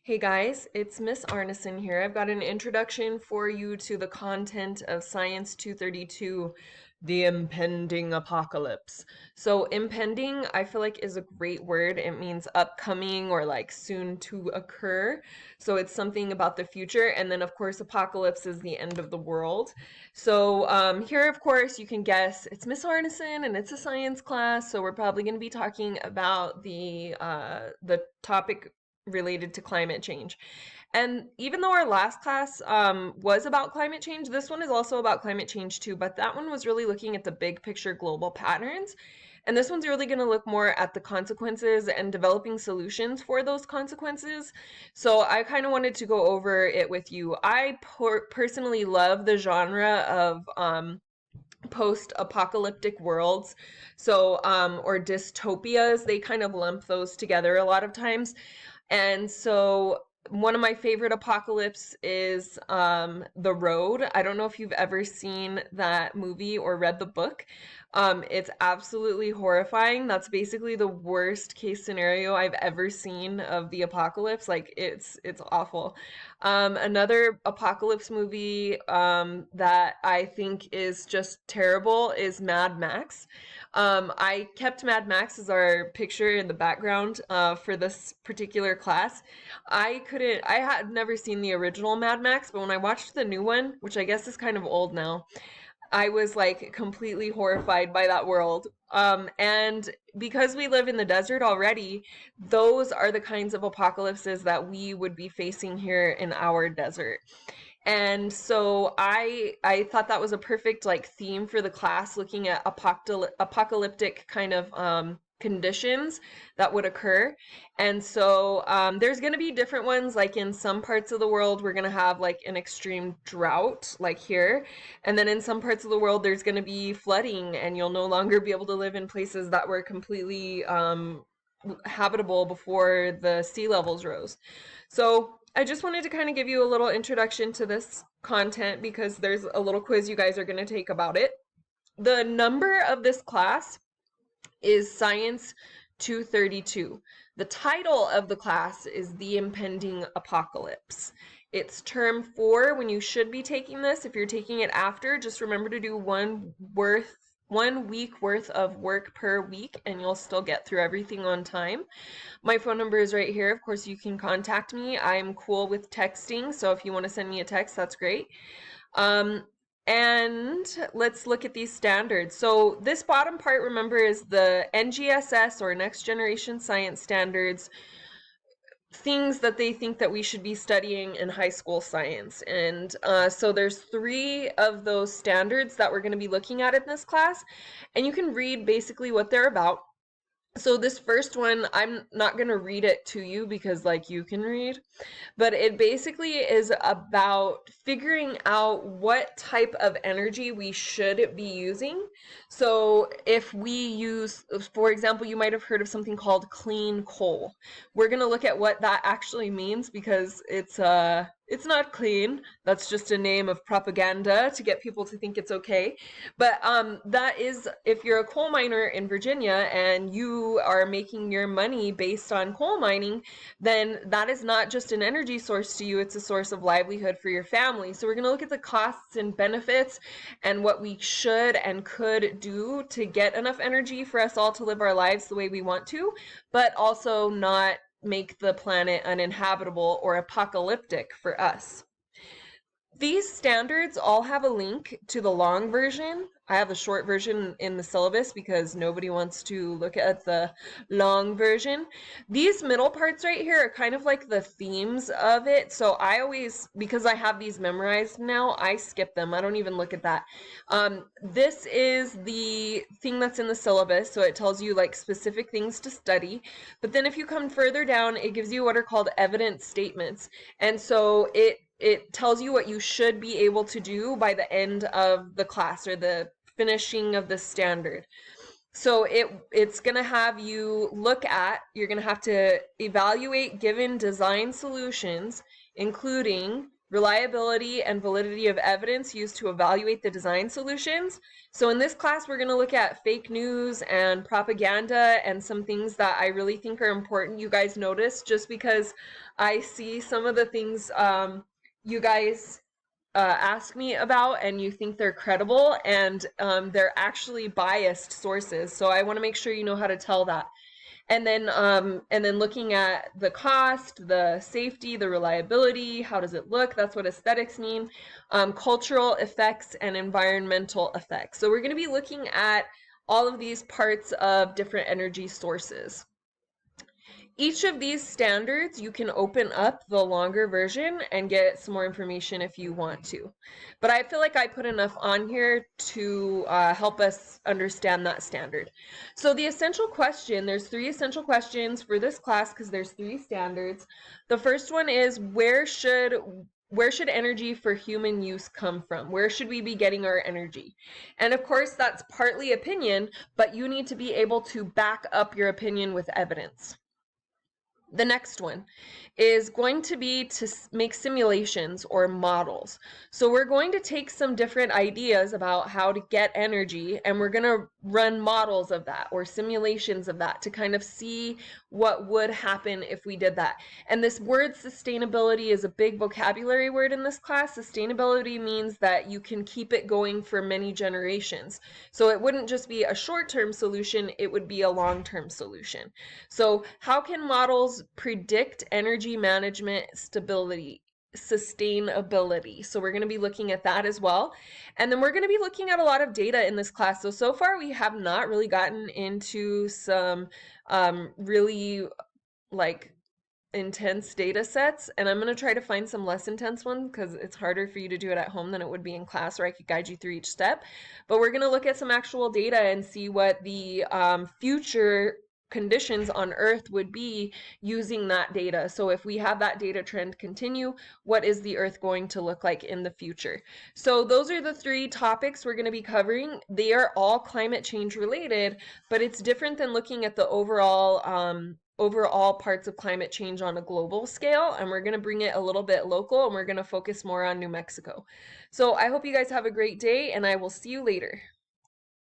Hey guys, it's Miss Arneson here. I've got an introduction for you to the content of Science 232, the impending apocalypse. So, impending, I feel like is a great word. It means upcoming or like soon to occur. So, it's something about the future. And then, of course, apocalypse is the end of the world. So, here, of course, you can guess it's Miss Arneson and it's a science class. So, we're probably going to be talking about the topic related to climate change. And even though our last class was about climate change, this one is also about climate change too, but that one was really looking at the big picture global patterns. And this one's really going to look more at the consequences and developing solutions for those consequences. So I kind of wanted to go over it with you. I personally love the genre of post-apocalyptic worlds. So, or dystopias, they kind of lump those together a lot of times. And so one of my favorite apocalypse is The Road. I don't know if you've ever seen that movie or read the book. It's absolutely horrifying. That's basically the worst case scenario I've ever seen of the apocalypse. Like it's awful. Another apocalypse movie that I think is just terrible is Mad Max. I kept Mad Max as our picture in the background for this particular class. I had never seen the original Mad Max, but when I watched the new one, which I guess is kind of old now, I was like completely horrified by that world. And because we live in the desert already, those are the kinds of apocalypses that we would be facing here in our desert. And so I thought that was a perfect like theme for the class, looking at apocalyptic kind of conditions that would occur. And so there's going to be different ones. Like in some parts of the world, we're going to have like an extreme drought, like here. And then in some parts of the world, there's going to be flooding, and you'll no longer be able to live in places that were completely habitable before the sea levels rose. So I just wanted to kind of give you a little introduction to this content because there's a little quiz you guys are going to take about it. The number of this class is Science 232. The title of the class is The Impending Apocalypse. It's term 4 when you should be taking this. If you're taking it after, just remember to do one week worth of work per week, and you'll still get through everything on time. My phone number is right here. Of course, you can contact me. I'm cool with texting, so if you want to send me a text, that's great. Um, and let's look at these standards. So this bottom part, remember, is the NGSS or Next Generation Science Standards, things that they think that we should be studying in high school science. And so there's 3 of those standards that we're going to be looking at in this class, and you can read basically what they're about. So this first one, I'm not going to read it to you because like you can read, but it basically is about figuring out what type of energy we should be using. So if we use, for example, you might have heard of something called clean coal. We're going to look at what that actually means because it's not clean. That's just a name of propaganda to get people to think it's okay. But that is, if you're a coal miner in Virginia and you are making your money based on coal mining, then that is not just an energy source to you, it's a source of livelihood for your family. So we're going to look at the costs and benefits and what we should and could do to get enough energy for us all to live our lives the way we want to, but also not make the planet uninhabitable or apocalyptic for us. These standards all have a link to the long version. I have the short version in the syllabus because nobody wants to look at the long version. These middle parts right here are kind of like the themes of it. So I always, because I have these memorized now, I skip them. I don't even look at that. This is the thing that's in the syllabus. So it tells you like specific things to study. But then if you come further down, it gives you what are called evidence statements. And so it tells you what you should be able to do by the end of the class or the finishing of the standard. So it's going to have you you're going to have to evaluate given design solutions, including reliability and validity of evidence used to evaluate the design solutions. So in this class, we're going to look at fake news and propaganda and some things that I really think are important you guys notice, just because I see some of the things you guys ask me about and you think they're credible, and they're actually biased sources. So I want to make sure you know how to tell that. And then looking at the cost, the safety, the reliability, how does it look? That's what aesthetics mean. Cultural effects and environmental effects. So we're going to be looking at all of these parts of different energy sources. Each of these standards, you can open up the longer version and get some more information if you want to. But I feel like I put enough on here to help us understand that standard. So the essential question, there's 3 essential questions for this class because there's 3 standards. The first one is where should energy for human use come from? Where should we be getting our energy? And of course, that's partly opinion, but you need to be able to back up your opinion with evidence. The next one is going to be to make simulations or models. So we're going to take some different ideas about how to get energy, and we're going to run models of that or simulations of that to kind of see what would happen if we did that. And this word sustainability is a big vocabulary word in this class. Sustainability means that you can keep it going for many generations. So it wouldn't just be a short-term solution, it would be a long-term solution. So how can models predict energy management stability, sustainability? So we're going to be looking at that as well. And then we're going to be looking at a lot of data in this class. So far we have not really gotten into some really like intense data sets, and I'm going to try to find some less intense ones because it's harder for you to do it at home than it would be in class, where I could guide you through each step. But we're going to look at some actual data and see what the future conditions on Earth would be using that data. So if we have that data trend continue, what is the Earth going to look like in the future? So those are the 3 topics we're going to be covering. They are all climate change related, but it's different than looking at the overall parts of climate change on a global scale, and we're going to bring it a little bit local, and we're going to focus more on New Mexico. So I hope you guys have a great day, and I will see you later.